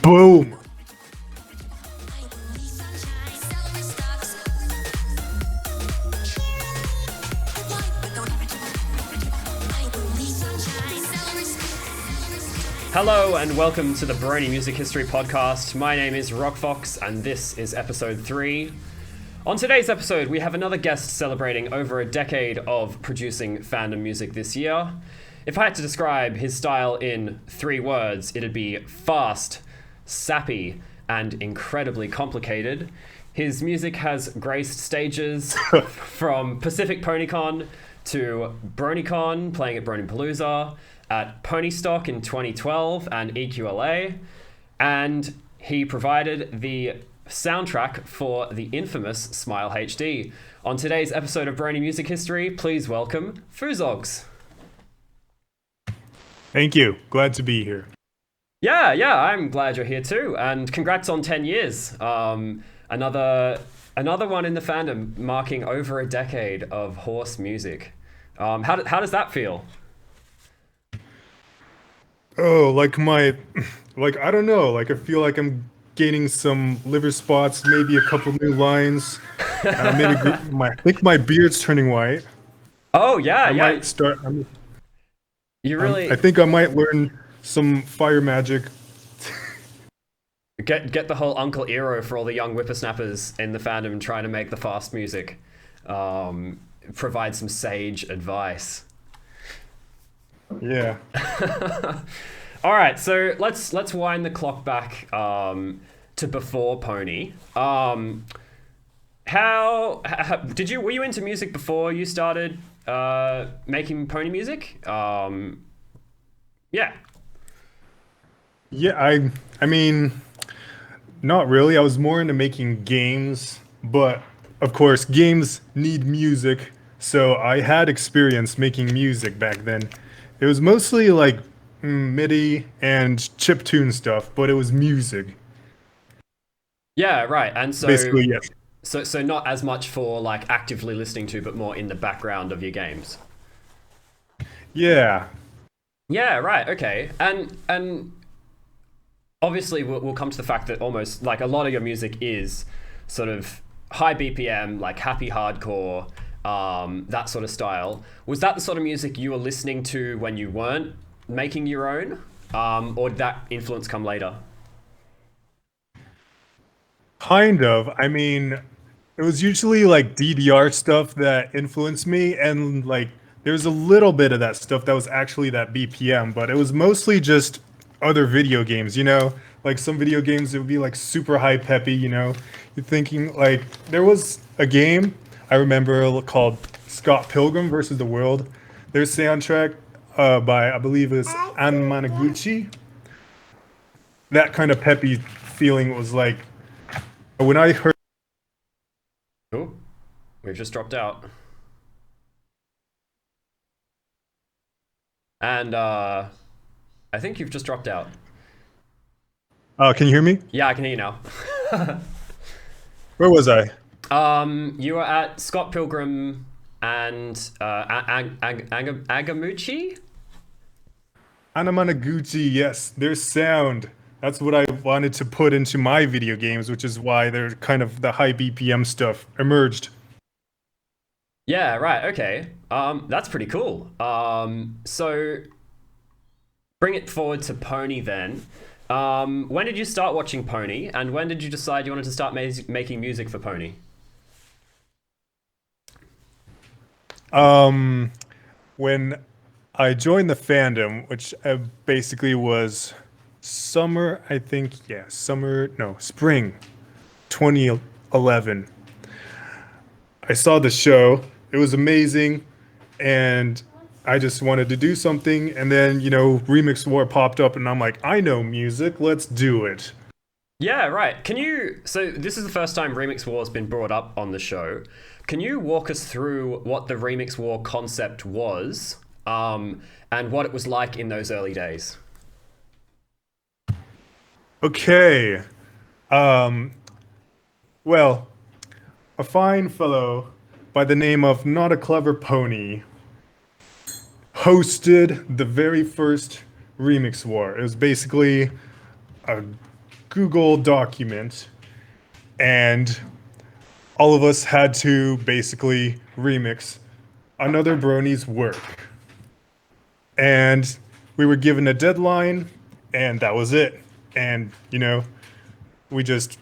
Boom. Hello and welcome to the Brony Music History Podcast. My name is RockFox and this is episode 3. On today's episode, we have another guest celebrating over a decade of producing fandom music this year. If I had to describe his style in 3 words, it'd be fast, sappy, and incredibly complicated. His music has graced stages from Pacific Ponycon to Bronycon, playing at Bronypalooza, at Ponystock in 2012 and EQLA, and he provided the soundtrack for the infamous Smile HD. On today's episode of Brony Music History, please welcome Foozogz. Thank you. Glad to be here. Yeah, I'm glad you're here too, and congrats on 10 years. Another one in the fandom, marking over a decade of horse music. How does that feel? Oh, I don't know. I feel like I'm gaining some liver spots, maybe a couple new lines. I think my beard's turning white. Oh yeah, I might start. I think I might learn some fire magic. Get the whole Uncle Eero for all the young whippersnappers in the fandom trying to make the fast music. Provide some sage advice. Yeah. All right, so let's wind the clock back to before Pony. Were you into music before you started making Pony music? Yeah. Yeah, I mean, not really. I was more into making games, but of course, games need music, so I had experience making music back then. It was mostly like MIDI and chiptune stuff, but it was music. Yeah, right. And so basically, yes. So not as much for like actively listening to, but more in the background of your games. Yeah. Yeah, right. Okay. And obviously we'll come to the fact that almost like a lot of your music is sort of high BPM, like happy hardcore, that sort of style. Was that the sort of music you were listening to when you weren't making your own? Or did that influence come later? Kind of. I mean, it was usually like DDR stuff that influenced me, and like there's a little bit of that stuff that was actually that BPM, but it was mostly just other video games, Like some video games, it would be like super high peppy, You're thinking like there was a game I remember called Scott Pilgrim versus the World. Their soundtrack by, I believe it was Ann Managuchi. That kind of peppy feeling was like, when I heard... Oh, we've just dropped out. And I think you've just dropped out. Can you hear me? Yeah, I can hear you now. Where was I? You were at Scott Pilgrim and Agamuchi? Anamanaguchi, yes, their sound. That's what I wanted to put into my video games, which is why they're kind of the high BPM stuff emerged. Yeah, right, okay. That's pretty cool. So bring it forward to Pony then. When did you start watching Pony, and when did you decide you wanted to start making music for Pony? When I joined the fandom, which basically was spring 2011. I saw the show. It was amazing, and I just wanted to do something, and then, Remix War popped up, and I'm like, I know music, let's do it. Yeah, right. So this is the first time Remix War has been brought up on the show. Can you walk us through what the Remix War concept was, and what it was like in those early days? Okay. Well, a fine fellow by the name of Not a Clever Pony hosted the very first Remix War. It was basically a Google document, and all of us had to basically remix another Brony's work. And we were given a deadline, and that was it. And, we just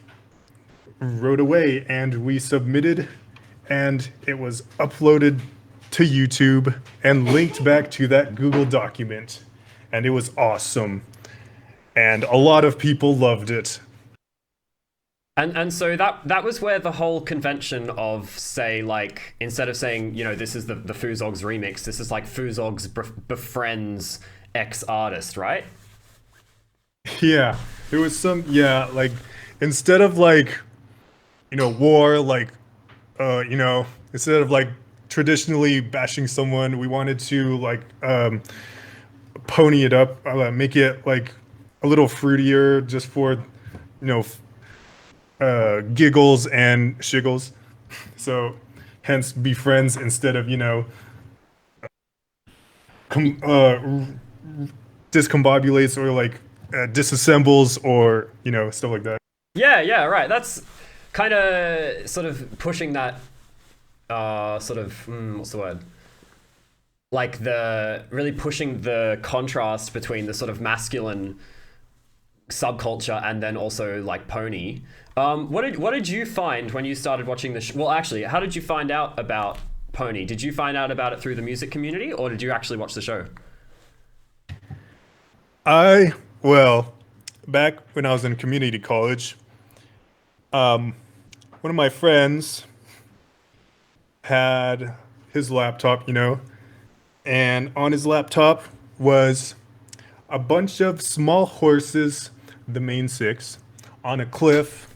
wrote away and we submitted, and it was uploaded to YouTube and linked back to that Google document. And it was awesome. And a lot of people loved it. And so that was where the whole convention of, say, like, instead of saying, this is the Foozogz remix, this is like Foozogz befriends X artist, right? Yeah, it was like, instead of like, war, like, instead of like traditionally bashing someone, we wanted to like pony it up, make it like a little fruitier, just for, giggles and shiggles. So hence befriends instead of, discombobulates or like disassembles or, stuff like that. Yeah, right. That's kind of sort of pushing that what's the word? Like really pushing the contrast between the sort of masculine subculture and then also like pony. What did you find when you started watching the well, actually, how did you find out about pony? Did you find out about it through the music community, or did you actually watch the show? Well, back when I was in community college, one of my friends had his laptop, and on his laptop was a bunch of small horses, the main six, on a cliff.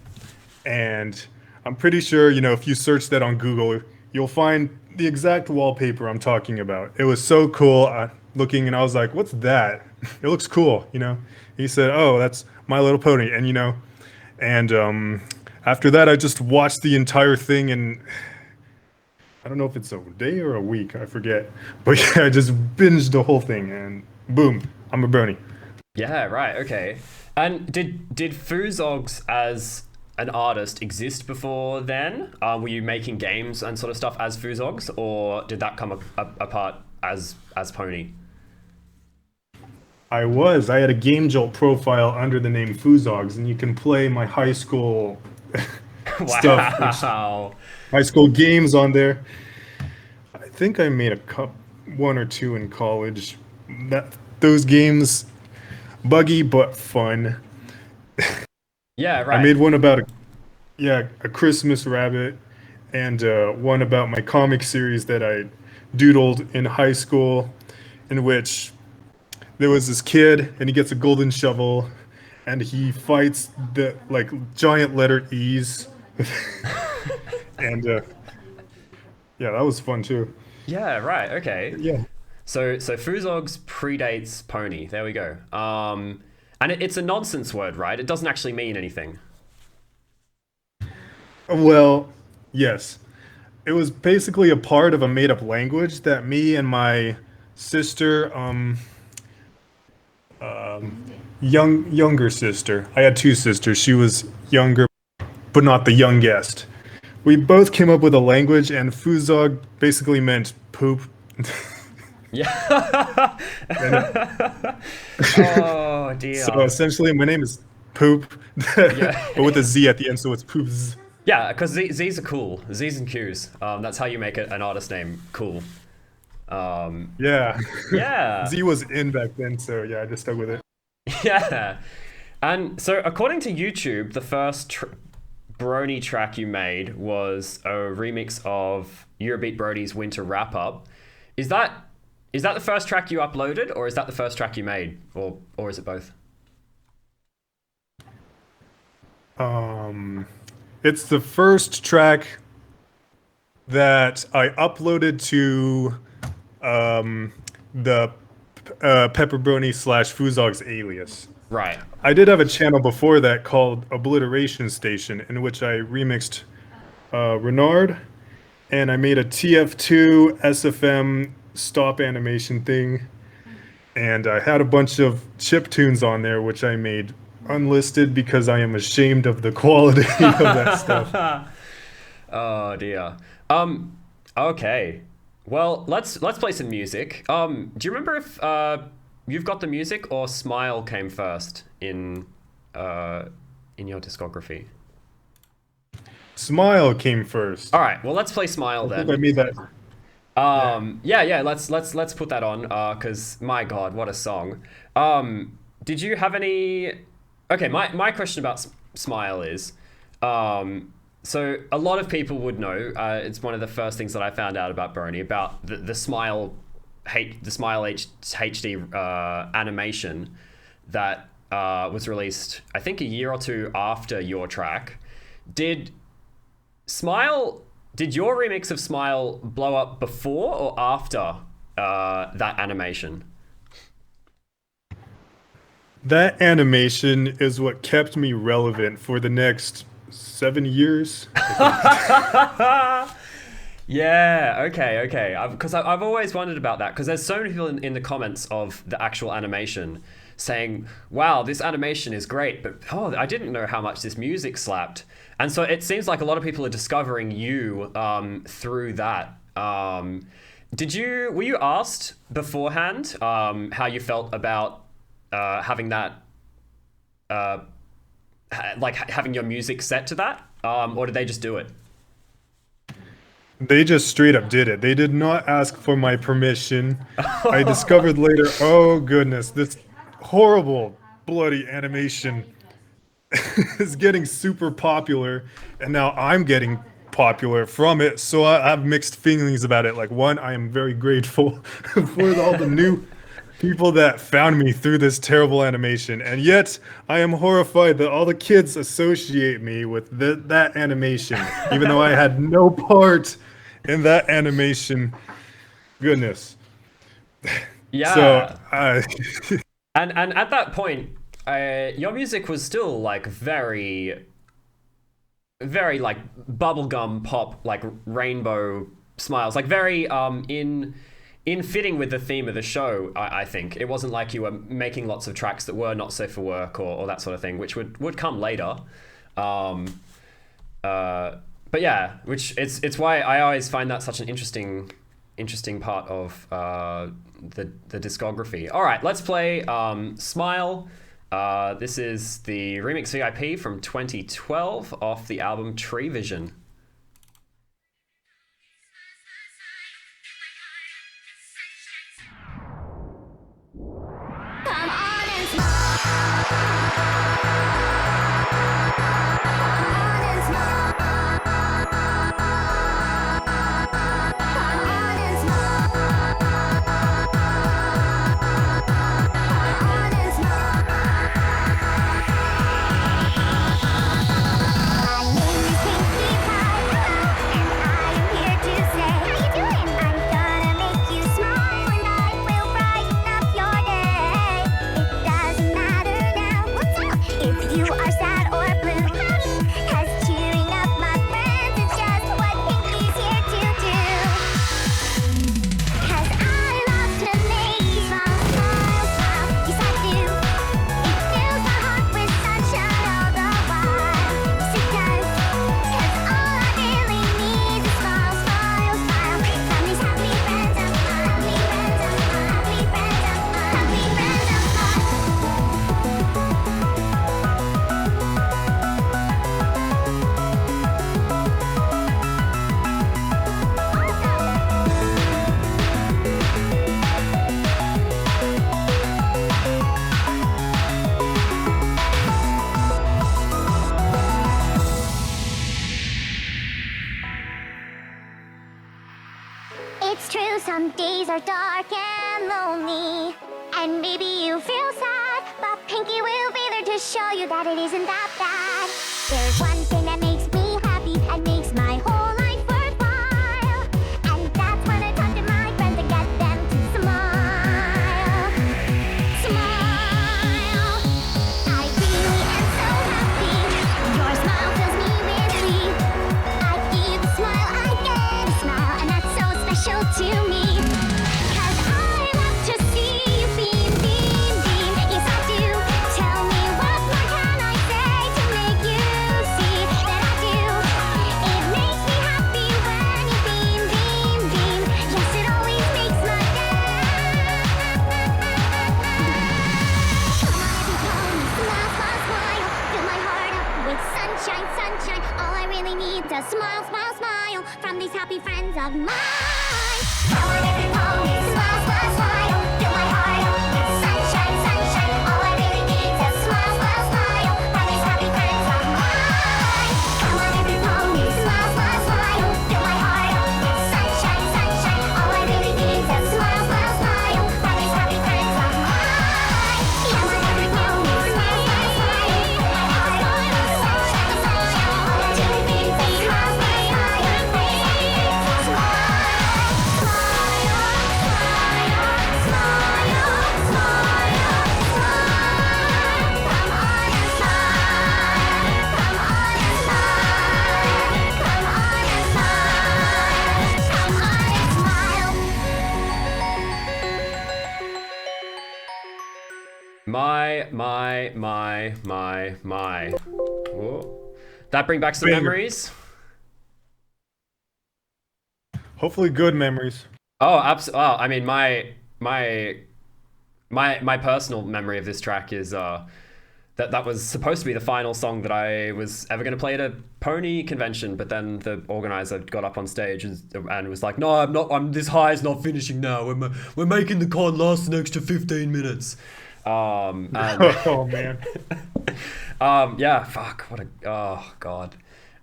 And I'm pretty sure, if you search that on Google, you'll find the exact wallpaper I'm talking about. It was so cool looking, and I was like, what's that? It looks cool, He said, oh, that's My Little Pony. And, after that, I just watched the entire thing, and I don't know if it's a day or a week, I forget. But yeah, I just binged the whole thing, and boom, I'm a Brony. Yeah, right, okay. And did Foozogz as an artist exist before then? Were you making games and sort of stuff as Foozogz, or did that come apart as Pony? I had a Game Jolt profile under the name Foozogz, and you can play my high school stuff, high school games on there. I think I made one or two in college. Those games, buggy but fun. Yeah, right. I made one about a Christmas rabbit, and one about my comic series that I doodled in high school, in which there was this kid and he gets a golden shovel and he fights the like giant letter E's. And yeah, that was fun too. Yeah, right, okay. Yeah. So Foozogz predates Pony. There we go. And it's a nonsense word, right? It doesn't actually mean anything. Well, yes. It was basically a part of a made-up language that me and my sister, younger sister. I had two sisters. She was younger, but not the youngest. We both came up with a language, and Foozog basically meant poop. Yeah. Oh dear. So essentially, my name is Poop, but with a Z at the end, so it's Poops. Yeah, because Z's are cool. Z's and Q's. That's how you make an artist name cool. Yeah. Yeah. Z was in back then, so yeah, I just stuck with it. Yeah. And so according to YouTube, the first Brony track you made was a remix of Eurobeat Brody's Winter Wrap Up. Is that the first track you uploaded, or is that the first track you made, or is it both? It's the first track that I uploaded to the Pepperbrony / Foozogz alias. Right. I did have a channel before that called Obliteration Station, in which I remixed Renard, and I made a TF2 SFM stop animation thing, and I had a bunch of chip tunes on there, which I made unlisted because I am ashamed of the quality of that stuff. Oh dear. Okay. Well, let's play some music. Do you remember if You've Got the Music or Smile came first in your discography? Smile came first. All right. Well, let's play Smile I think then. I made that. Yeah. Let's put that on. Cause my God, what a song. Did you have any? Okay. My question about Smile is, so a lot of people would know. It's one of the first things that I found out about Brony, about the Smile HD animation that was released, I think, a year or two after your track. Did your remix of Smile blow up before or after that animation? That animation is what kept me relevant for the next 7 years. Yeah, okay. Because I've always wondered about that, because there's so many people in the comments of the actual animation saying, wow, this animation is great, but I didn't know how much this music slapped. And so it seems like a lot of people are discovering you through that. Were you asked beforehand how you felt about having that, having your music set to that? Or did they just do it? They just straight up did it. They did not ask for my permission. I discovered later, oh goodness, this horrible, bloody animation is getting super popular, and now I'm getting popular from it, so I have mixed feelings about it. Like, one, I am very grateful for all the new people that found me through this terrible animation, and yet I am horrified that all the kids associate me with that animation, even though I had no part in that animation. Goodness. Yeah. So and at that point, your music was still like very, very like bubblegum pop, like rainbow smiles, like very in fitting with the theme of the show. I think it wasn't like you were making lots of tracks that were not safe for work or that sort of thing, which would come later. But yeah, which it's why I always find that such an interesting part of the discography. All right, let's play Smile. This is the remix VIP from 2012 off the album Tree Vision. It's true, some days are dark and lonely, and maybe you feel sad, but Pinky will be there to show you that it isn't that bad. There's one thing that makes me happy and makes my whole life worthwhile, and that's when I talk to my friends and get them to smile. Smile. I really am so happy. Your smile fills me with glee. I give a smile, I get a smile, and that's so special to me. 'Cause I love to see you beam, beam, beam. Yes, I do. Tell me what more can smile, smile, smile from these happy friends of mine. Come on, every pony, smile, smile, smile, fill my heart up with sunshine, sunshine. All I really need is a smile, smile, smile from these happy friends of mine. Come on, every pony, smile, smile, smile, fill my heart up with sunshine, sunshine. All I really need is a smile, smile, smile from these happy friends of mine. Come on, every pony, smile, smile, smile, fill my heart up with sunshine, sunshine. All I really need is a smile, smile, smile, My. Whoa. That bring back some Banger. memories? Hopefully good memories. Oh, absolutely. Oh, I mean, my personal memory of this track is that was supposed to be the final song that I was ever going to play at a pony convention, but then the organizer got up on stage and was like, "No, I'm not. This high is not finishing now. We're making the con last an extra 15 minutes." And, Oh man. yeah, fuck. Oh god.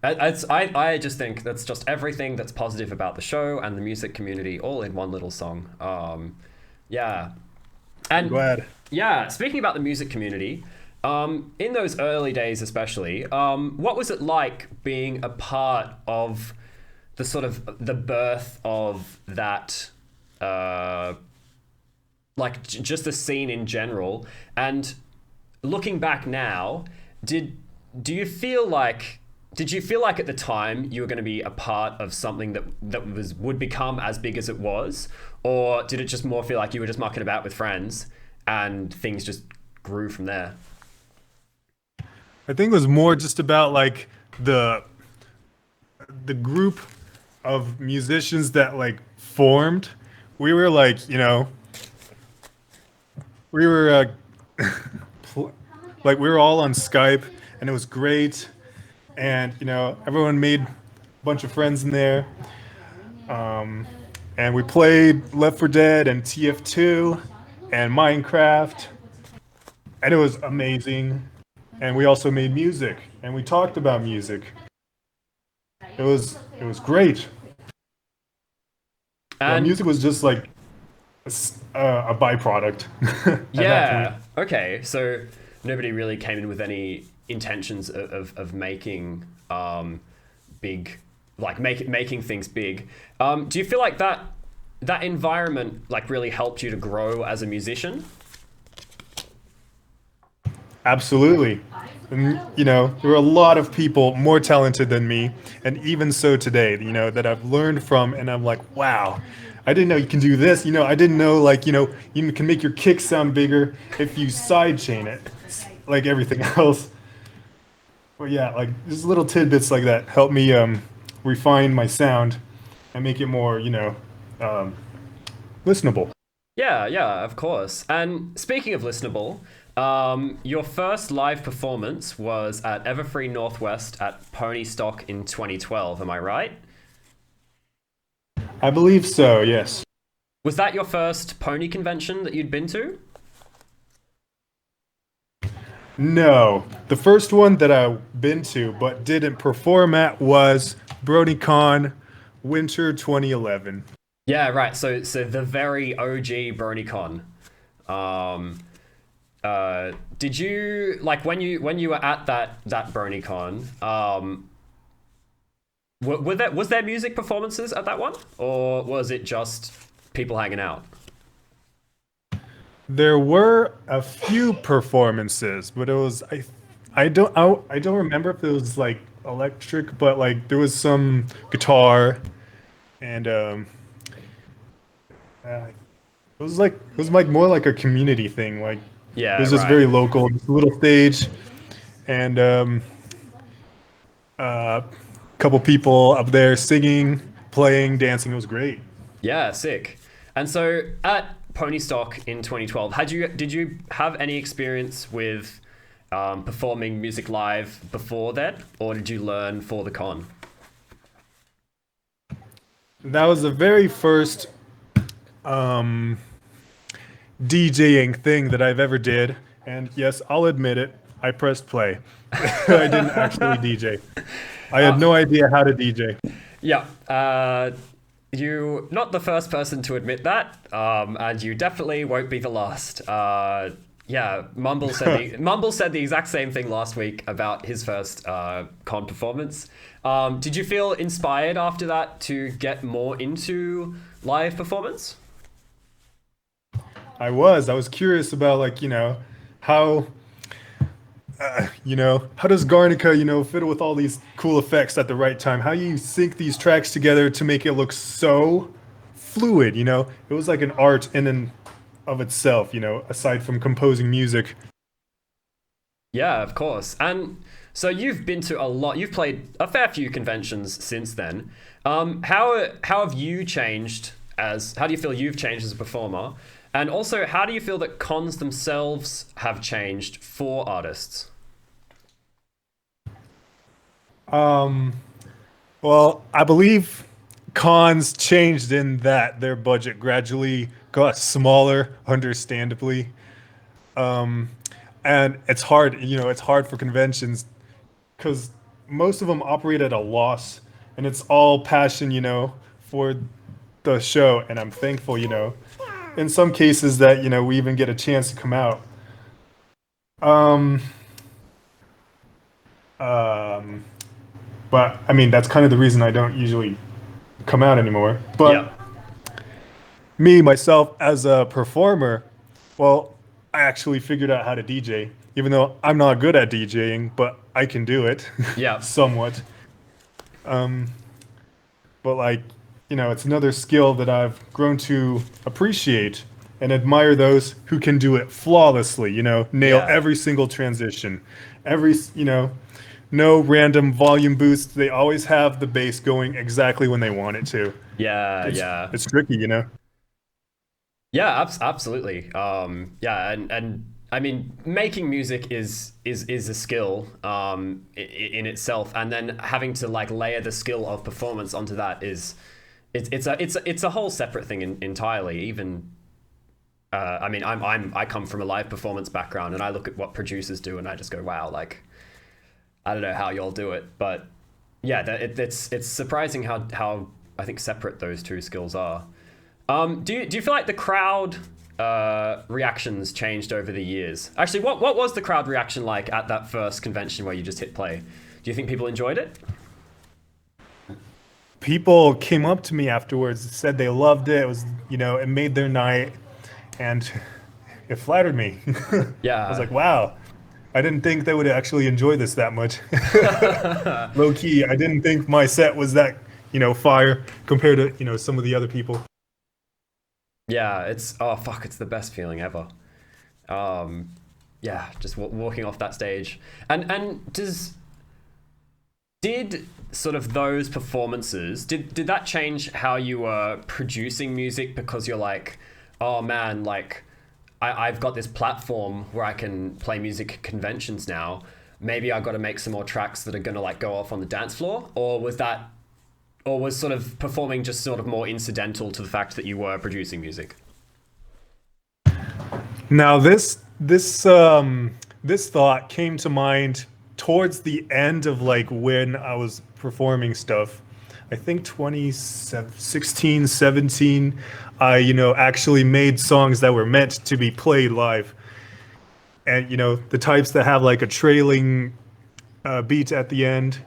I just think that's just everything that's positive about the show and the music community all in one little song. Yeah. And Glad. yeah, speaking about the music community, in those early days especially, what was it like being a part of the sort of the birth of that just the scene in general? And looking back now, did you feel like at the time you were going to be a part of something that would become as big as it was, or did it just more feel like you were just mucking about with friends and things just grew from there? I think it was more just about like the group of musicians that like formed. We were like, we were like we were all on Skype and it was great, and everyone made a bunch of friends in there, and we played Left 4 Dead and TF2 and Minecraft, and it was amazing. And we also made music and we talked about music. It was great. And music was just like a byproduct. at that yeah, point. okay, so nobody really came in with any intentions of making big, like making things big. Do you feel like that environment like really helped you to grow as a musician? Absolutely. And, there were a lot of people more talented than me, and even so today, that I've learned from, and I'm like, wow, I didn't know you can do this. I didn't know, like, you can make your kick sound bigger if you sidechain it, like everything else. But yeah, like, just little tidbits like that help me refine my sound and make it more, listenable. Yeah, of course. And speaking of listenable, your first live performance was at Everfree Northwest at Pony Stock in 2012, am I right? I believe so, yes. Was that your first pony convention that you'd been to? No. The first one that I've been to but didn't perform at was Bronycon Winter 2011. Yeah, right. So the very OG Bronycon. Did you like when you were at that Bronycon? Was there music performances at that one, or was it just people hanging out? There were a few performances, but it was I don't remember if it was like electric, but like there was some guitar, and it was like more like a community thing. Like Yeah, it was just right. very local, just a little stage, and couple people up there singing, playing, dancing. It was great. Yeah, sick. And so at Pony Stock in 2012, did you have any experience with performing music live before that, or did you learn for the con? That was the very first DJing thing that I've ever did. And yes, I'll admit it, I pressed play. I didn't actually DJ. I had no idea how to DJ. Yeah, you not the first person to admit that, and you definitely won't be the last. Yeah, Mumble said the exact same thing last week about his first con performance. Did you feel inspired after that to get more into live performance? I was curious about, like, how how does Garnica, fiddle with all these cool effects at the right time? How you sync these tracks together to make it look so fluid, It was like an art in and of itself, aside from composing music. Yeah, of course. And so you've been to you've played a fair few conventions since then. How have you changed how do you feel you've changed as a performer? And also, how do you feel that cons themselves have changed for artists? Well, I believe cons changed in that their budget gradually got smaller, understandably. And it's hard, it's hard for conventions because most of them operate at a loss, and it's all passion, for the show. And I'm thankful, in some cases that, we even get a chance to come out. But I mean, that's kind of the reason I don't usually come out anymore. But Yeah. me, myself, as a performer, well, I actually figured out how to DJ, even though I'm not good at DJing, but I can do it. Yeah. Somewhat. But like, it's another skill that I've grown to appreciate and admire those who can do it flawlessly, nail Yeah. every single transition, no random volume boosts. They always have the bass going exactly when they want it to. Yeah. It's tricky, Yeah, absolutely. Yeah, and I mean, making music is a skill in itself, and then having to like layer the skill of performance onto that it's a whole separate thing entirely. Even I mean, I come from a live performance background, and I look at what producers do, and I just go, wow, like I don't know how y'all do it, but yeah, it's surprising how I think separate those two skills are. Do you feel like the crowd reactions changed over the years? Actually, what was the crowd reaction like at that first convention where you just hit play? Do you think people enjoyed it? People came up to me afterwards and said they loved it. It was, it made their night, and it flattered me. Yeah. I was like, wow, I didn't think they would actually enjoy this that much. Low key, I didn't think my set was that, fire compared to, some of the other people. Yeah, it's it's the best feeling ever. Yeah, just walking off that stage. And did sort of those performances, did that change how you were producing music? Because you're like, oh man, like I've got this platform where I can play music at conventions now. Maybe I've got to make some more tracks that are going to like go off on the dance floor? Or was sort of performing just sort of more incidental to the fact that you were producing music? Now this thought came to mind towards the end of like when I was performing stuff. I think 2016, 17, I actually made songs that were meant to be played live. And the types that have like a trailing beat at the end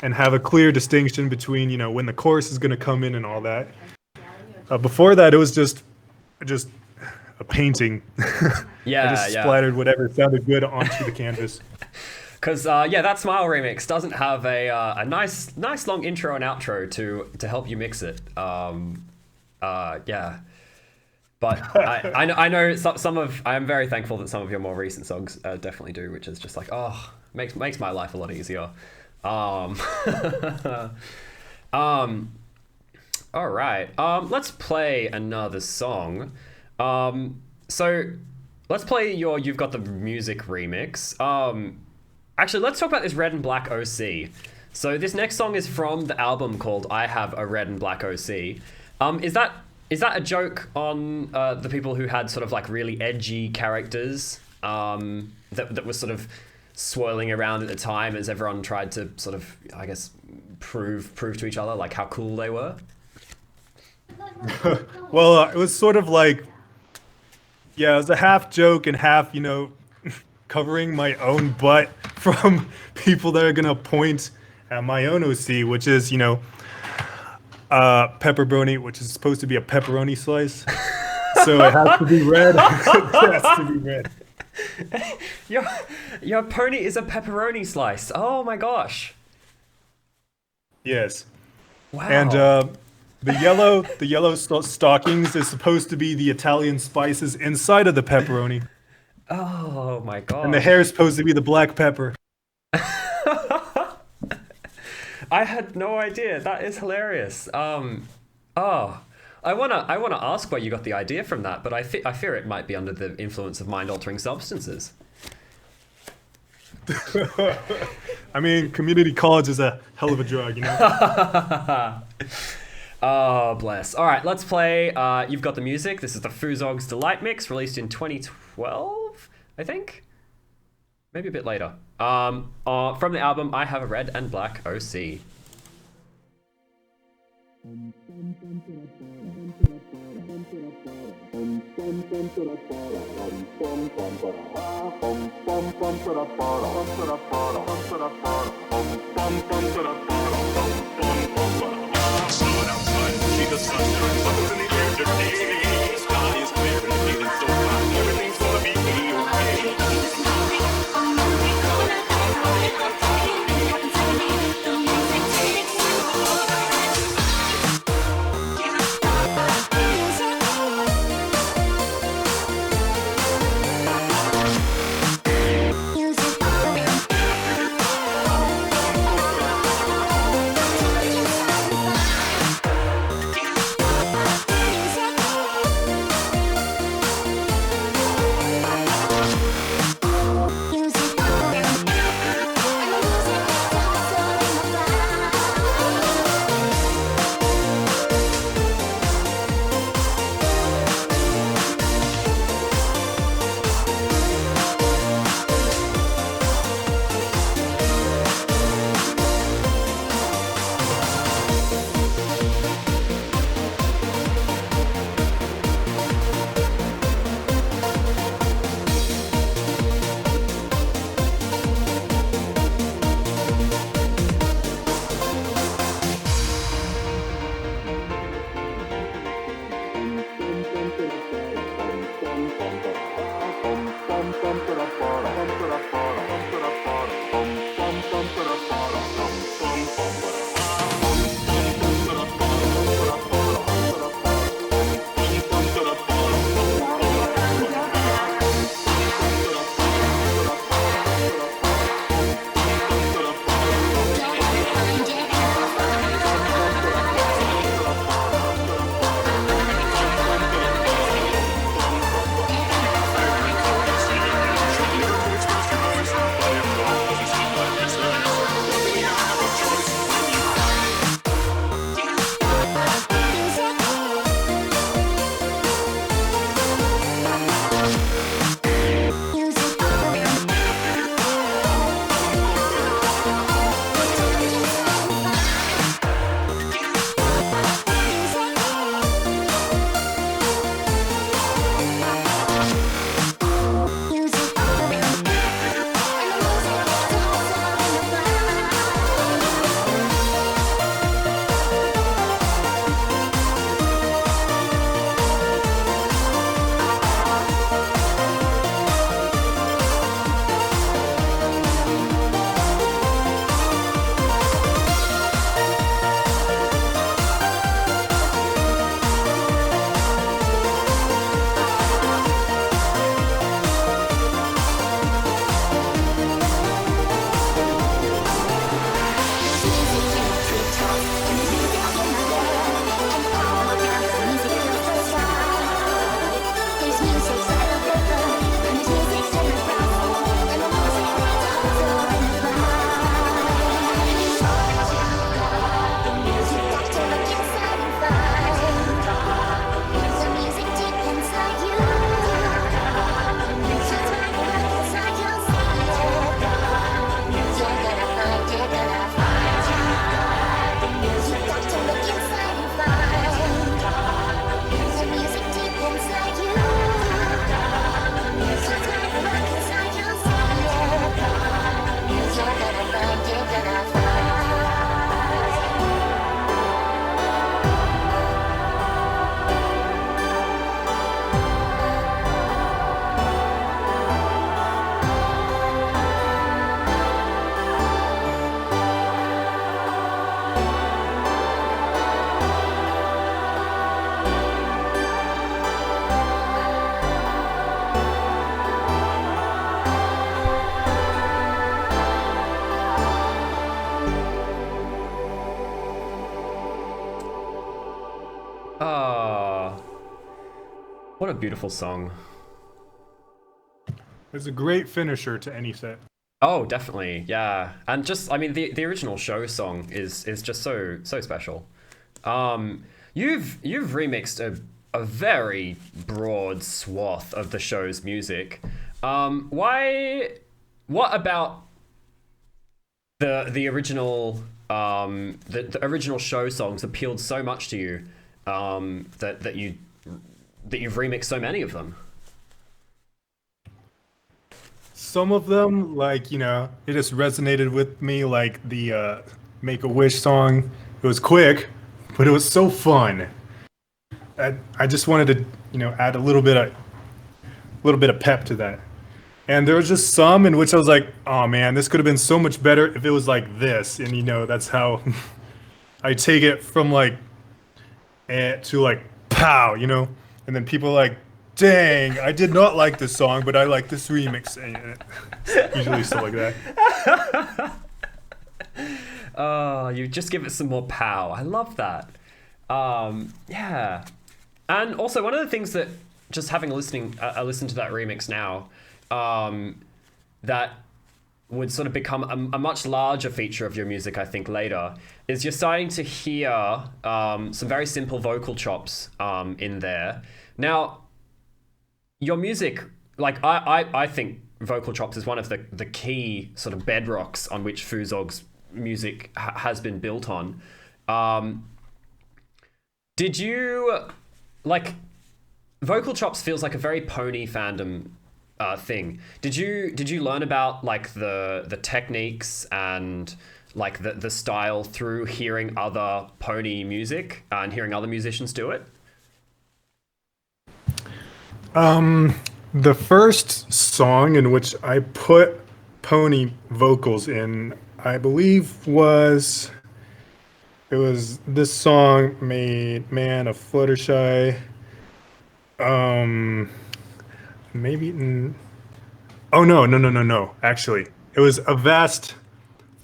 and have a clear distinction between when the chorus is going to come in and all that. Before that, it was just a painting. Yeah, I just splattered whatever sounded good onto the canvas. Because that Smile remix doesn't have a nice long intro and outro to help you mix it. Yeah. But I know I am very thankful that some of your more recent songs definitely do, which is just like, makes my life a lot easier. All right. Let's play another song. So let's play You've Got the Music remix. Actually, let's talk about this Red and Black OC. So this next song is from the album called I Have a Red and Black OC. Is that a joke on the people who had sort of like really edgy characters that was sort of swirling around at the time as everyone tried to sort of, I guess, prove to each other like how cool they were? Well, it was sort of like, yeah, it was a half joke and half, covering my own butt from people that are gonna point at my own OC, which is, pepperoni, which is supposed to be a pepperoni slice. So it has to be red. It has to be red. Your pony is a pepperoni slice. Oh my gosh. Yes. Wow. And the yellow stockings is supposed to be the Italian spices inside of the pepperoni. Oh my god. And the hair is supposed to be the black pepper. I had no idea. That is hilarious. I wanna ask where you got the idea from that, but I fear it might be under the influence of mind-altering substances. I mean, community college is a hell of a drug, Oh, bless. All right, let's play. You've got the music. This is the Fusox Delight mix, released in 2012, I think. Maybe a bit later. From the album I Have a Red and Black OC. What a beautiful song. It's a great finisher to any set. Oh, definitely, yeah. And just, I mean, the original show song is just so special. You've remixed a very broad swath of the show's music. What about the original the original show songs appealed so much to you that you've remixed so many of them? Some of them, like, it just resonated with me, like the Make-A-Wish song. It was quick, but it was so fun. I just wanted to, add a little bit of pep to that. And there was just some in which I was like, oh man, this could have been so much better if it was like this. And that's how I take it from like to like pow, and then people are like, dang, I did not like this song, but I like this remix. And usually stuff like that. Oh, you just give it some more pow. I love that. Yeah. And also, one of the things that just having listened to that remix now, that would sort of become a much larger feature of your music, I think, later, is you're starting to hear some very simple vocal chops in there. Now, your music, like, I think vocal chops is one of the key sort of bedrocks on which Foozogz music has been built on. Did you, like, vocal chops feels like a very pony fandom thing. Did you learn about like the techniques and like the style through hearing other pony music and hearing other musicians do it? The first song in which I put pony vocals in, I believe it was this song made Man of Fluttershy. Maybe. Oh no! Actually, it was a vast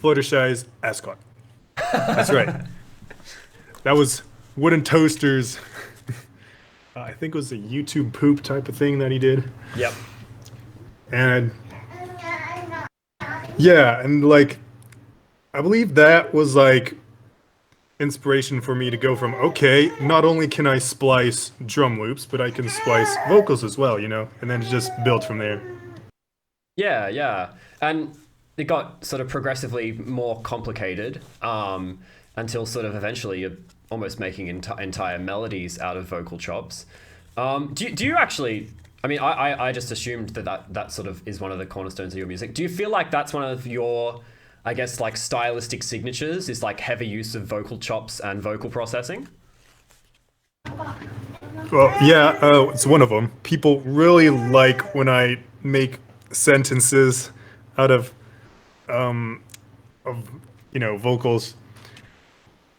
Fluttershy's Ascot. That's right. That was Wooden Toasters. I think it was a YouTube poop type of thing that he did. Yep. And yeah, and like, I believe that was like inspiration for me to go from, okay, not only can I splice drum loops, but I can splice vocals as well, and then it just built from there. Yeah. And it got sort of progressively more complicated until sort of eventually you're almost making entire melodies out of vocal chops. Do you actually, I mean, I just assumed that sort of is one of the cornerstones of your music. Do you feel like that's one of your, I guess, like stylistic signatures is like heavy use of vocal chops and vocal processing? Well, yeah, it's one of them. People really like when I make sentences out of vocals.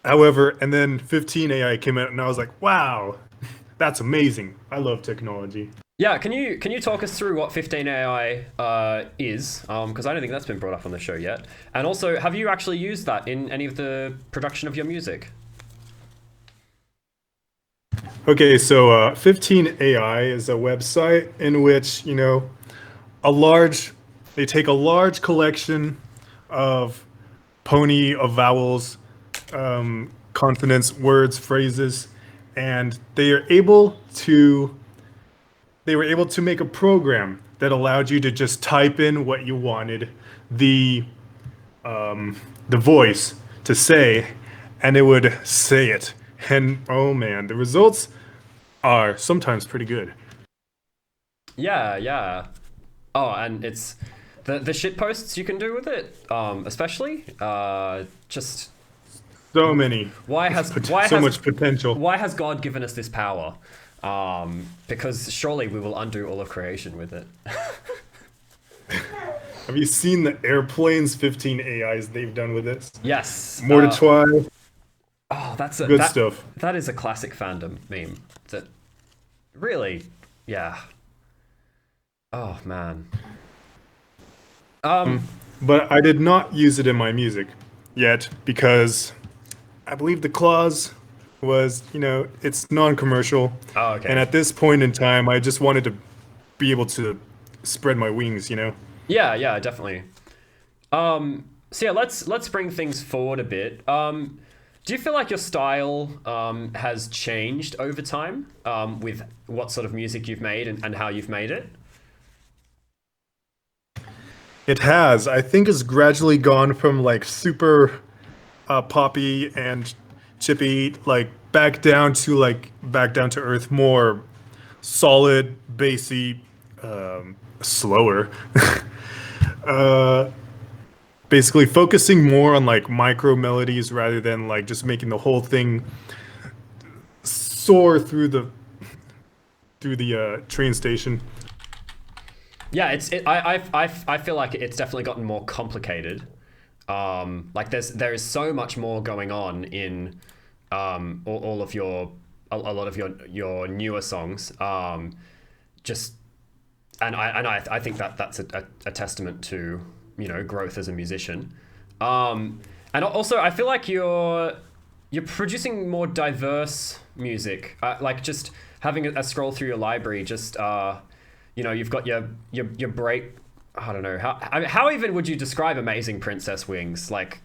However, and then 15 AI came out, and I was like, wow, that's amazing. I love technology. Yeah, can you talk us through what 15 AI is? Because I don't think that's been brought up on the show yet. And also, have you actually used that in any of the production of your music? Okay, so 15 AI is a website in which, they take a large collection of vowels, consonants, words, phrases, and they were able to make a program that allowed you to just type in what you wanted the voice to say, and it would say it. And oh man, the results are sometimes pretty good. Yeah. Oh, and it's the shit posts you can do with it, especially just so many. Why has so much potential? Why has God given us this power? Because surely we will undo all of creation with it. Have you seen the airplanes 15 AIs they've done with this? Yes. More to try. Oh, that's good stuff. That is a classic fandom meme. That really, yeah. Oh man. But I did not use it in my music yet because I believe the clause was, it's non-commercial. Oh, okay. And at this point in time, I just wanted to be able to spread my wings. Yeah, definitely. So yeah, let's bring things forward a bit. Do you feel like your style has changed over time with what sort of music you've made and how you've made it? It has. I think it's gradually gone from like super poppy and chippy, like back down to earth, more solid, bassy, slower. Basically focusing more on like micro melodies rather than like just making the whole thing soar through the train station. Yeah, I feel like it's definitely gotten more complicated. Like there is so much more going on in all of a lot of your newer songs. Just and I think that's a testament to growth as a musician. And also I feel like you're producing more diverse music. Like just having a scroll through your library, just you've got your break. I don't know how even would you describe Amazing Princess Wings? Like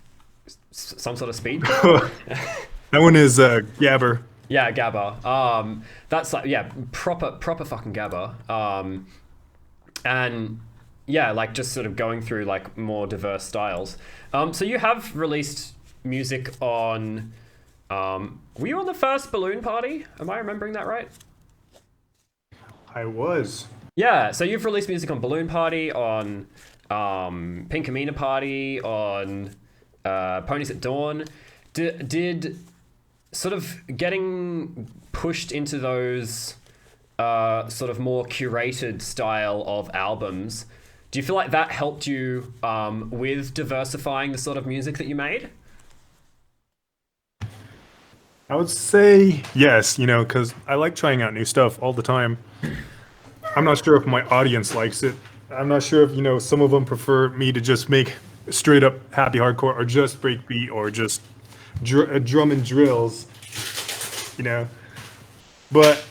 some sort of speed? That one is Gabber. Yeah, Gabba. That's like proper fucking Gabba. And yeah, like just sort of going through like more diverse styles. So you have released music on. Were you on the first Balloon Party? Am I remembering that right? I was. Yeah, so you've released music on Balloon Party, on Pink Amina Party, on Ponies at Dawn. Did sort of getting pushed into those sort of more curated style of albums, do you feel like that helped you with diversifying the sort of music that you made? I would say yes, because I like trying out new stuff all the time. I'm not sure if my audience likes it. I'm not sure if, some of them prefer me to just make straight up happy hardcore or just breakbeat or just drum and drills, But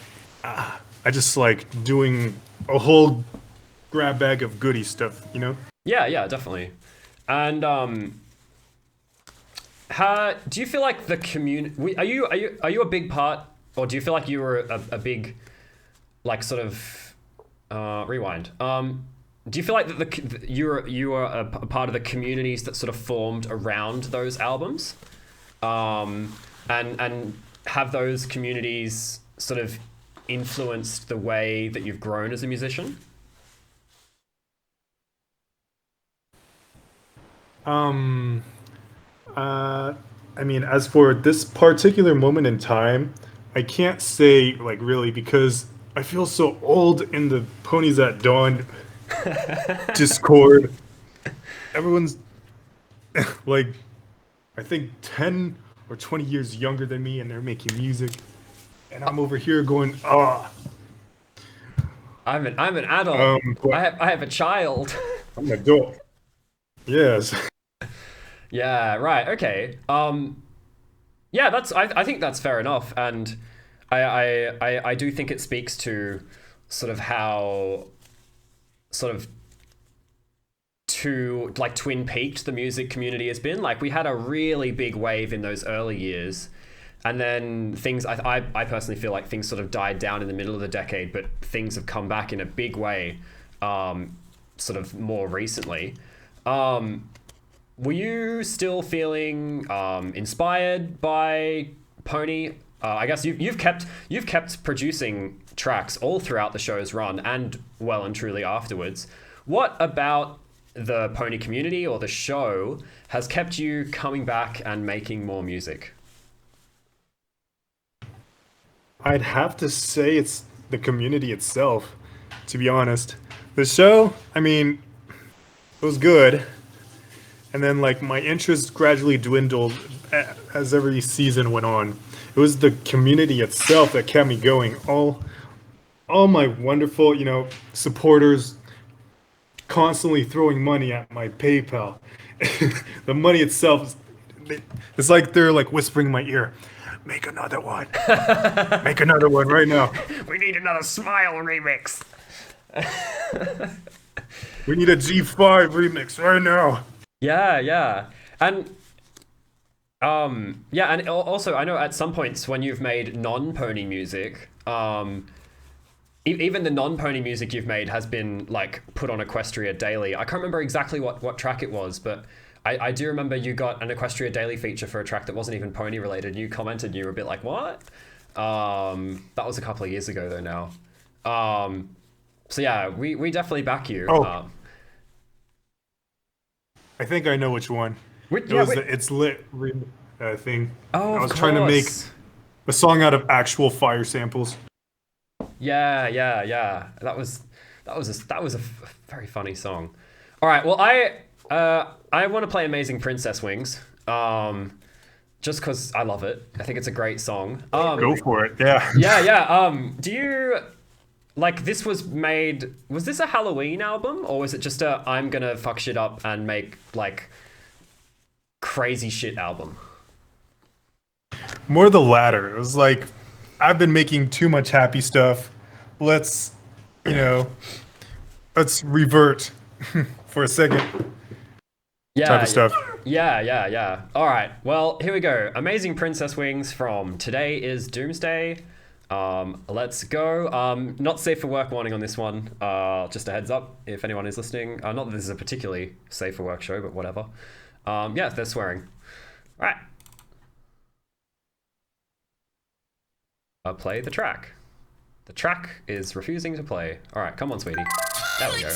I just like doing a whole grab bag of goody stuff, Yeah, definitely. And how do you feel like the community? Are you a big part, or do you feel like you were a big, like sort of rewind? Do you feel like that you were a part of the communities that sort of formed around those albums, and have those communities sort of influenced the way that you've grown as a musician? I mean, as for this particular moment in time, I can't say like really because I feel so old in the Ponies at Dawn Discord. Everyone's like, I think 10 or 20 years younger than me, and they're making music, and I'm over here going, I'm an adult. I have a child. I'm an adult. Yes. Yeah, right. Okay. Yeah, I think that's fair enough, and I do think it speaks to sort of how sort of twin peaked the music community has been. Like we had a really big wave in those early years, and then things I personally feel like things sort of died down in the middle of the decade, but things have come back in a big way sort of more recently. Were you still feeling inspired by Pony? I guess you've kept producing tracks all throughout the show's run and well and truly afterwards. What about the Pony community or the show has kept you coming back and making more music? I'd have to say it's the community itself, to be honest. The show, I mean, it was good. And then like my interest gradually dwindled as every season went on. It was the community itself that kept me going. All my wonderful, supporters constantly throwing money at my PayPal. The money itself, it's like they're like whispering in my ear, Make another one. Make another one right now. We need another Smile remix. We need a G5 remix right now. Yeah. And and also I know at some points when you've made non-pony music, even the non-pony music you've made has been like put on Equestria Daily. I can't remember exactly what track it was, but I do remember you got an Equestria Daily feature for a track that wasn't even pony related. You commented, you were a bit like, what? That was a couple of years ago though now. So yeah, we definitely back you. Oh. I think I know which one. It's lit thing. Oh, I was trying to make a song out of actual fire samples. Yeah. That was a very funny song. All right, well I want to play Amazing Princess Wings. Just because I love it. I think it's a great song. Go for it. Yeah. Yeah. Do you like this was this a Halloween album or was it just a I'm gonna fuck shit up and make like crazy shit album? More the latter. It was like, I've been making too much happy stuff. Let's revert for a second. Type of stuff. Yeah. All right. Well, here we go. Amazing Princess Wings from Today is Doomsday. Let's go. Not safe for work warning on this one. Just a heads up if anyone is listening. Not that this is a particularly safe for work show, but whatever. Yeah, they're swearing. All right. Play the track. The track is refusing to play. All right, come on, sweetie. There we go.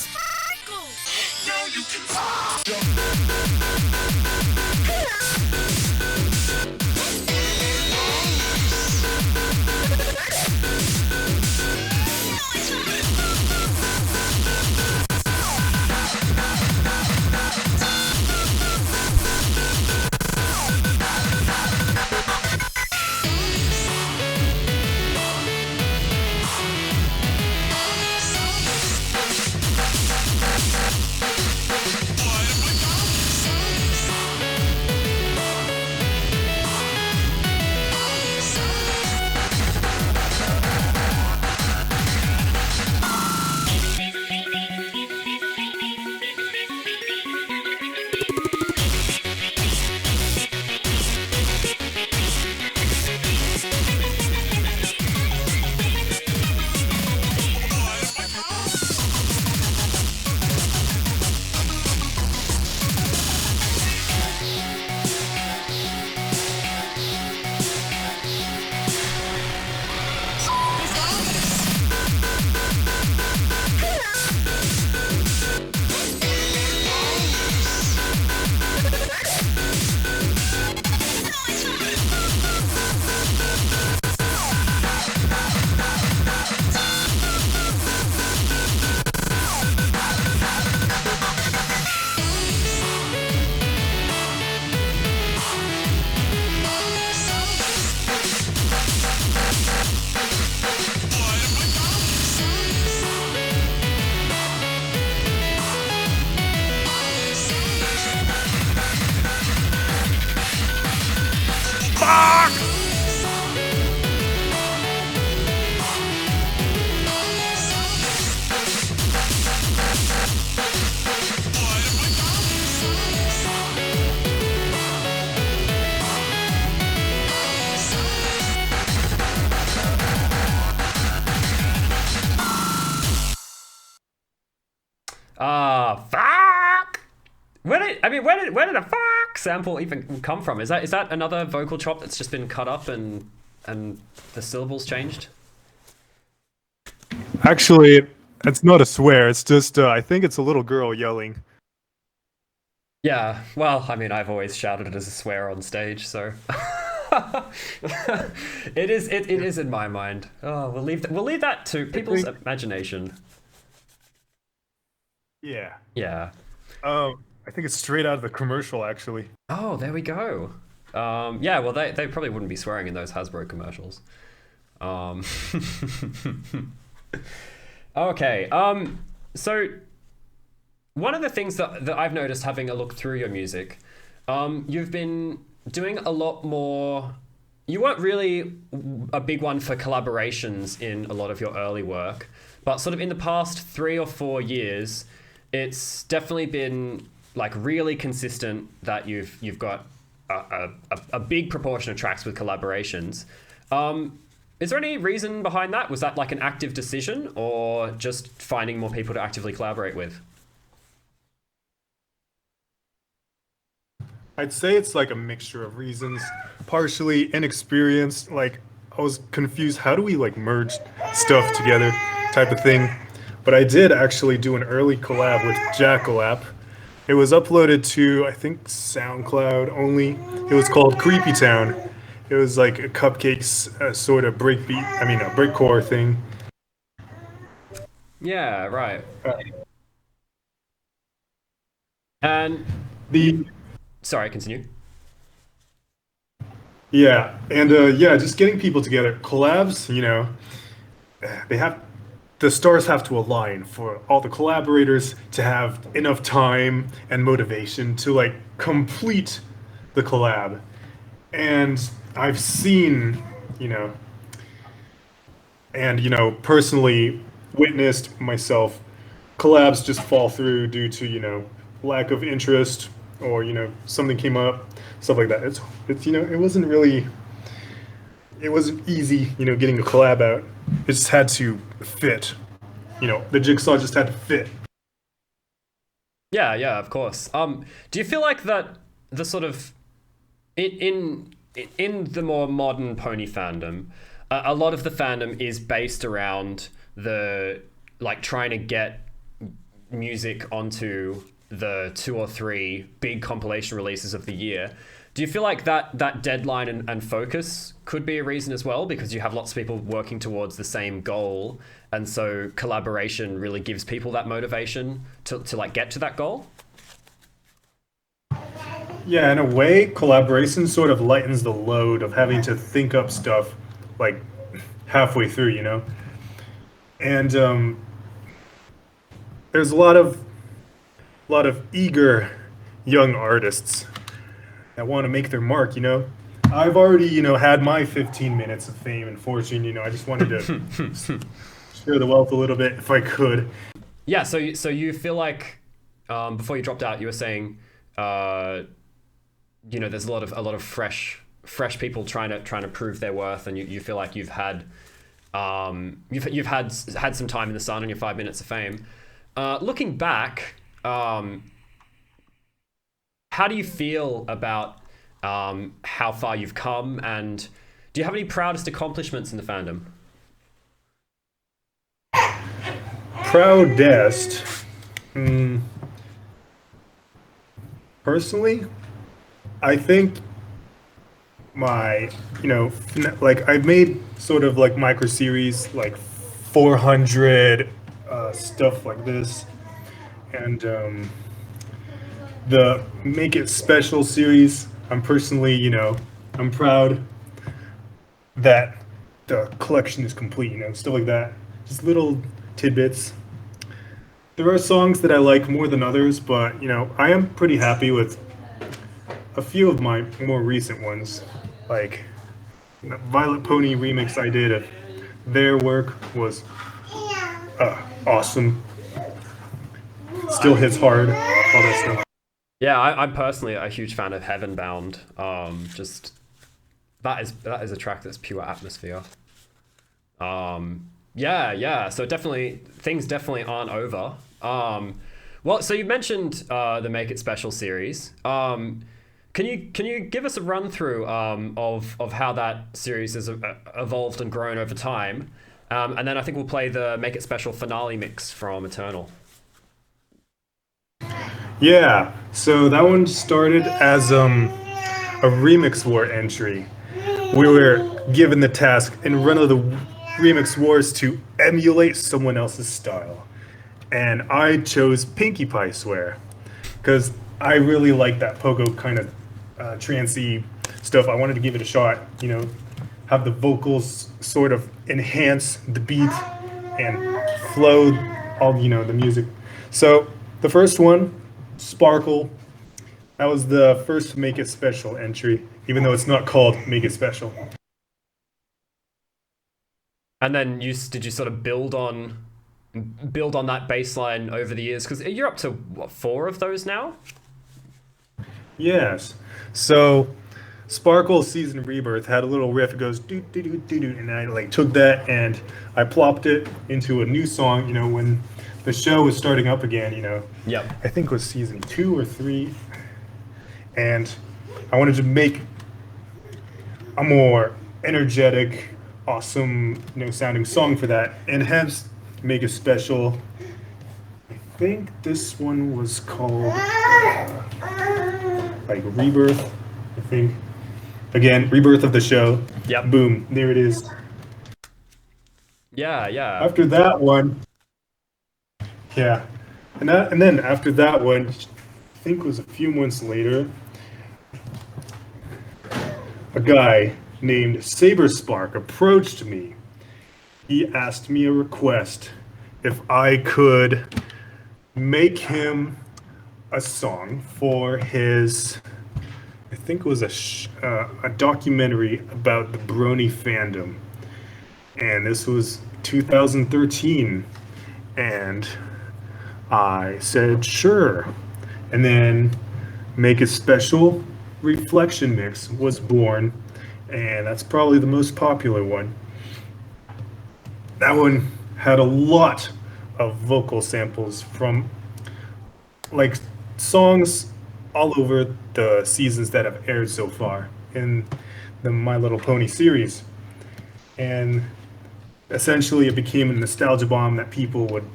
Fuck! Where did a fuck sample even come from? Is that another vocal chop that's just been cut up and the syllables changed? Actually, it's not a swear. It's just I think it's a little girl yelling. Yeah. Well, I mean, I've always shouted it as a swear on stage, so it is in my mind. Oh, we'll leave that to people's imagination. Yeah. Yeah. I think it's straight out of the commercial, actually. Oh, there we go. Yeah, well, they probably wouldn't be swearing in those Hasbro commercials. Okay. So one of the things that I've noticed having a look through your music, you've been doing a lot more you weren't really a big one for collaborations in a lot of your early work, but sort of in the past 3 or 4 years, it's definitely been like really consistent that you've got a big proportion of tracks with collaborations. Is there any reason behind that? Was that like an active decision or just finding more people to actively collaborate with? I'd say it's like a mixture of reasons, partially inexperienced, like I was confused, how do we like merge stuff together type of thing. But I did actually do an early collab with Jackalap. It was uploaded to, I think, SoundCloud only. It was called Creepy Town. It was like a cupcakes sort of a breakcore thing. Yeah, right. And The sorry, continue. Yeah, and yeah, just getting people together. Collabs, the stars have to align for all the collaborators to have enough time and motivation to like complete the collab. And I've seen, personally witnessed myself collabs just fall through due to, lack of interest or, something came up, stuff like that. It wasn't easy, getting a collab out. It just had to fit. The jigsaw just had to fit. Yeah, of course. Do you feel like that the sort of in the more modern pony fandom, a lot of the fandom is based around the like trying to get music onto the 2 or 3 big compilation releases of the year. Do you feel like that deadline and focus could be a reason as well, because you have lots of people working towards the same goal, and so collaboration really gives people that motivation to like get to that goal? Yeah, in a way, collaboration sort of lightens the load of having to think up stuff like halfway through. And there's a lot of eager young artists that want to make their mark. I've already had my 15 minutes of fame and fortune. I just wanted to share the wealth a little bit if I could. Yeah, so you feel like before you dropped out, you were saying there's a lot of fresh people trying to prove their worth, and you feel like you've had some time in the sun on your 5 minutes of fame. Looking back, how do you feel about how far you've come, and do you have any proudest accomplishments in the fandom? Proudest, personally, I think my, like I've made sort of like micro series, like 400 stuff like this, and the Make It Special series, I'm personally, I'm proud that the collection is complete, stuff like that. Just little tidbits. There are songs that I like more than others, but, I am pretty happy with a few of my more recent ones. Like, the Violet Pony remix I did of their work was awesome. Still hits hard, all that stuff. Yeah, I'm personally a huge fan of Heaven Bound. Just that is a track that's pure atmosphere. Yeah. So things definitely aren't over. Well, so you mentioned the Make It Special series. Can you give us a run through of how that series has evolved and grown over time? And then I think we'll play the Make It Special finale mix from Eternal. Yeah, so that one started as a Remix War entry. We were given the task in Run of the Remix Wars to emulate someone else's style. And I chose Pinkie Pie Swear, because I really like that pogo kind of trancey stuff. I wanted to give it a shot, have the vocals sort of enhance the beat and flow all, the music. So the first one, Sparkle, that was the first Make It Special entry. even though it's not called Make It Special. And then did you sort of build on that baseline over the years? Because you're up to what, 4 of those now? Yes. So Sparkle Season Rebirth had a little riff. It goes doo doo doo doo doo, and I like took that and I plopped it into a new song. You know, when the show was starting up again. You know. Yep. I think it was season 2 or 3, and I wanted to make a more energetic, awesome, sounding song for that, and hence Make It Special. I think this one was called like Rebirth. I think again, Rebirth of the show. Yep. Boom, there it is. Yeah. After that one, yeah, and then after that one, I think it was a few months later, a guy named Saberspark approached me. He asked me a request if I could make him a song for his, I think it was a documentary about the Brony fandom. And this was 2013. And I said, sure. And then Make It Special Reflection Mix was born. And that's probably the most popular one. That one had a lot of vocal samples from like songs all over the seasons that have aired so far in the My Little Pony series. And essentially it became a nostalgia bomb that people would,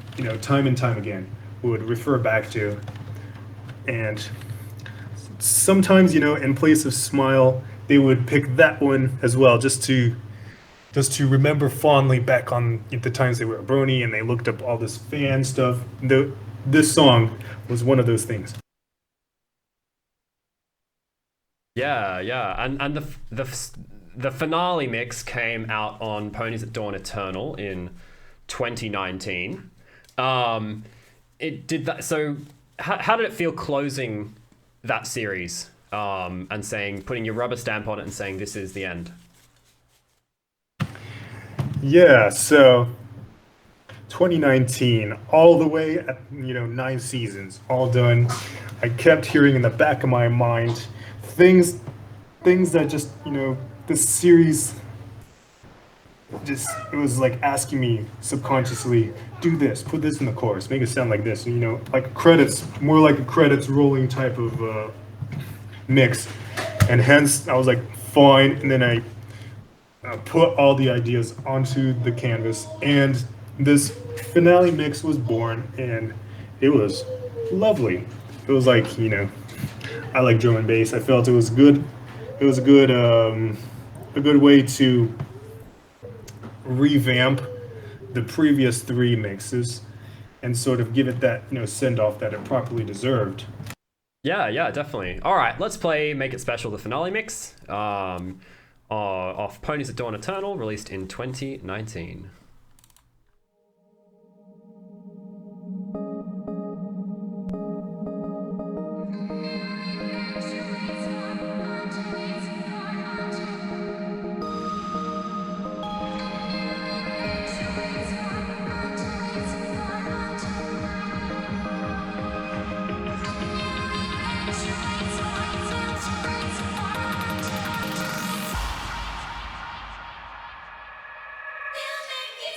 time and time again would refer back to. And sometimes, in place of Smile, they would pick that one as well, just to remember fondly back on the times they were a Brony and they looked up all this fan stuff. This song was one of those things. Yeah, and the finale mix came out on Ponies at Dawn Eternal in 2019. It did that. So how did it feel closing that series and putting your rubber stamp on it and saying this is the end? Yeah, so 2019, all the way at 9 seasons, all done. I kept hearing in the back of my mind things that just this series it was like asking me subconsciously, do this, put this in the chorus, make it sound like this, like credits, more like a credits rolling type of mix, and hence I was like fine, and then I put all the ideas onto the canvas, and this finale mix was born, and it was lovely. It was like, I like drum and bass. I felt it was good. It was a good way to revamp the previous 3 mixes and sort of give it that, send off that it properly deserved. Yeah, definitely. All right, let's play Make It Special, the finale mix. Off Ponies at Dawn Eternal, released in 2019. We'll make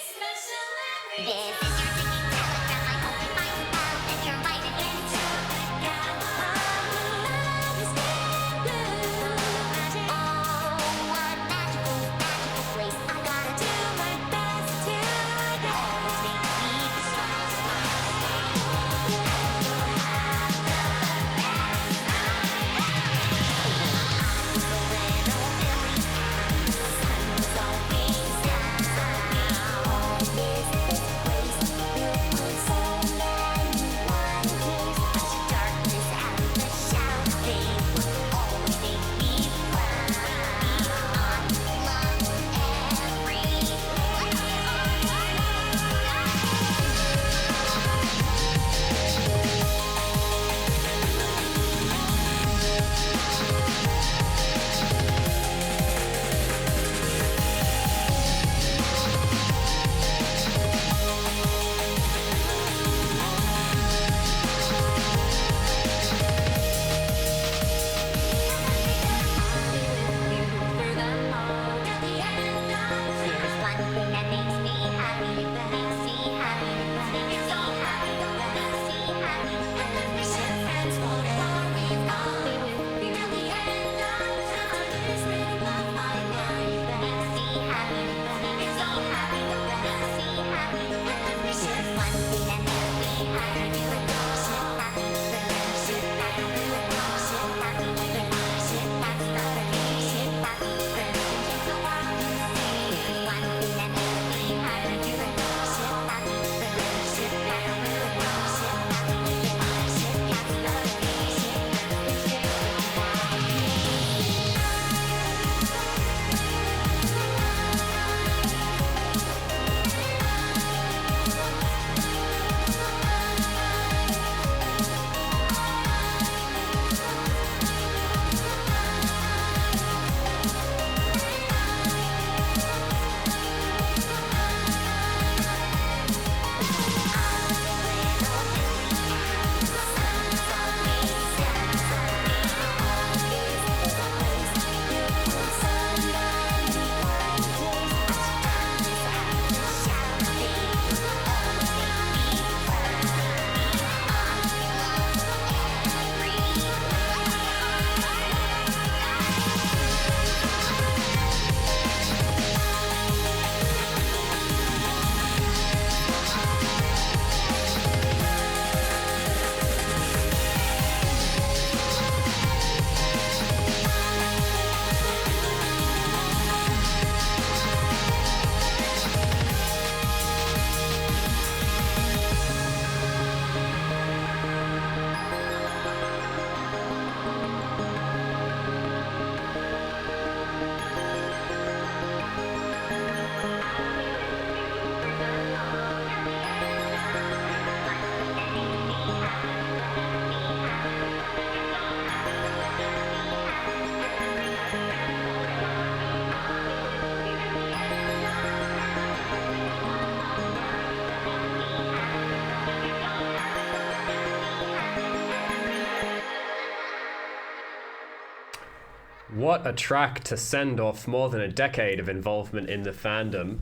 What a track to send off more than a decade of involvement in the fandom.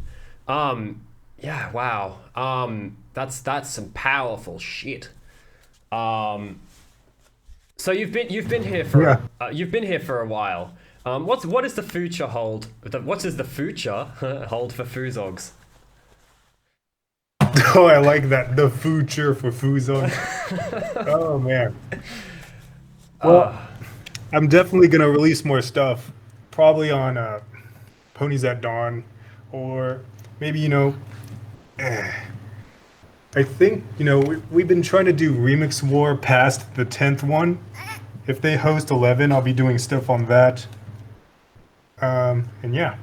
Yeah, wow. That's some powerful shit. So you've been here for you've been here for a while. What does the future hold? What does the future hold for Foozogz? Oh, I like that. The future for Foozogz. Oh man. Well, I'm definitely gonna release more stuff, probably on Ponies at Dawn, or maybe I think we've been trying to do Remix War past the 10th one. If they host 11, I'll be doing stuff on that. And yeah,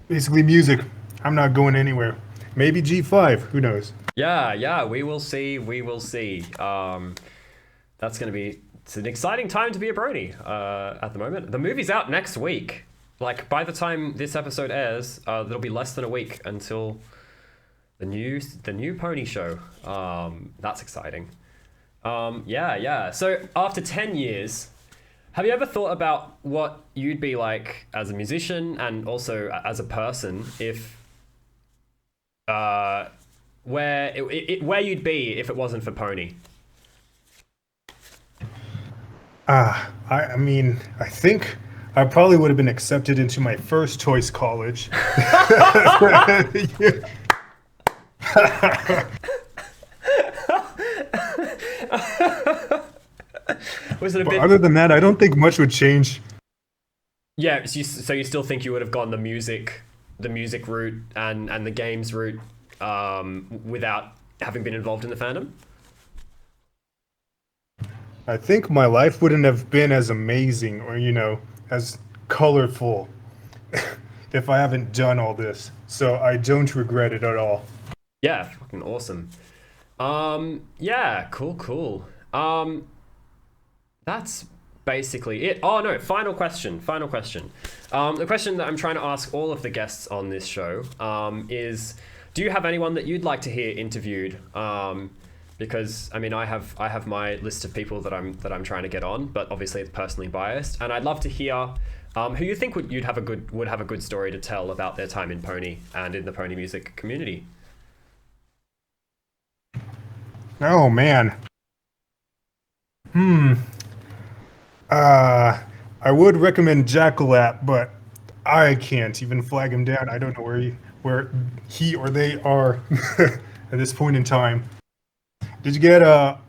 basically music. I'm not going anywhere. Maybe G5. Who knows? Yeah. We will see. That's gonna be. It's an exciting time to be a Brony at the moment. The movie's out next week. Like, by the time this episode airs, there'll be less than a week until the new Pony show. That's exciting. Yeah. So after 10 years, have you ever thought about what you'd be like as a musician and also as a person if where you'd be if it wasn't for Pony? I mean, I think I probably would have been accepted into my first choice college. Was it a bit? Other than that, I don't think much would change. Yeah, so you still think you would have gone the music route and the games route without having been involved in the fandom? I think my life wouldn't have been as amazing or, as colorful if I haven't done all this. So I don't regret it at all. Yeah, fucking awesome. Yeah, cool. That's basically it. Oh no, final question. The question that I'm trying to ask all of the guests on this show is, do you have anyone that you'd like to hear interviewed? Because I mean, I have my list of people that I'm trying to get on, but obviously it's personally biased, and I'd love to hear who you think would have a good story to tell about their time in Pony and in the Pony music community. Oh man. I would recommend EQLA, but I can't even flag him down. I don't know where he or they are at this point in time. Did you get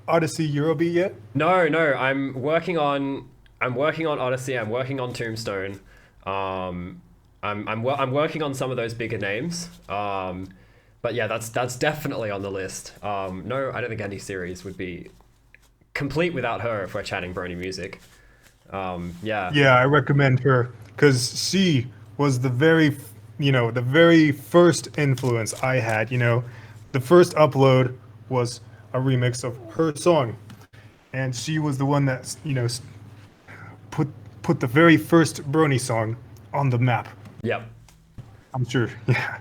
Odyssey Eurobeat yet? No. I'm working on Odyssey. I'm working on Tombstone. I'm working on some of those bigger names. But yeah, that's definitely on the list. No, I don't think any series would be complete without her if we're chatting Brony music. Yeah. Yeah, I recommend her because she was the very first influence I had. The first upload was a remix of her song, and she was the one that put the very first Brony song on the map. Yep. I'm sure. Yeah.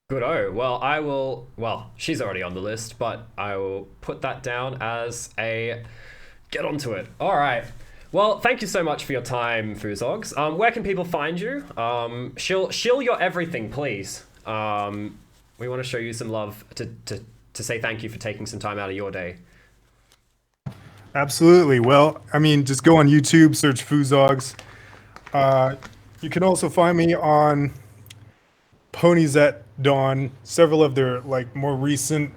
Good. Well, she's already on the list, but I will put that down as a get onto it. All right. Well, thank you so much for your time, Foozogz. Where can people find you? Shill your everything, please. We want to show you some love to say thank you for taking some time out of your day. Absolutely. Well, I mean, just go on YouTube, search Foozogz. You can also find me on Ponies at Dawn. Several of their more recent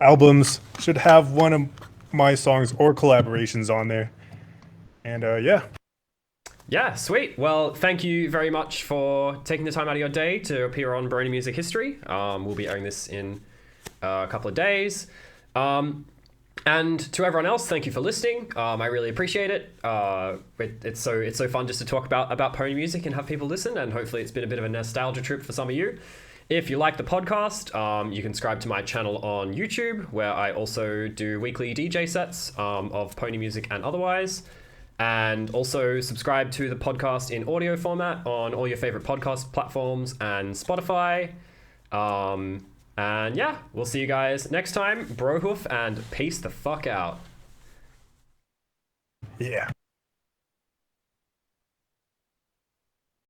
albums should have one of my songs or collaborations on there. And yeah. Yeah, sweet. Well, thank you very much for taking the time out of your day to appear on Brony Music History. We'll be airing this in a couple of days. And to everyone else, thank you for listening. I really appreciate it. It's so fun just to talk about Pony music and have people listen, and hopefully it's been a bit of a nostalgia trip for some of you. If you like the podcast, you can subscribe to my channel on YouTube, where I also do weekly DJ sets of Pony music and otherwise. And also subscribe to the podcast in audio format on all your favorite podcast platforms and Spotify. And yeah, we'll see you guys next time. Brohoof, and peace the fuck out. Yeah.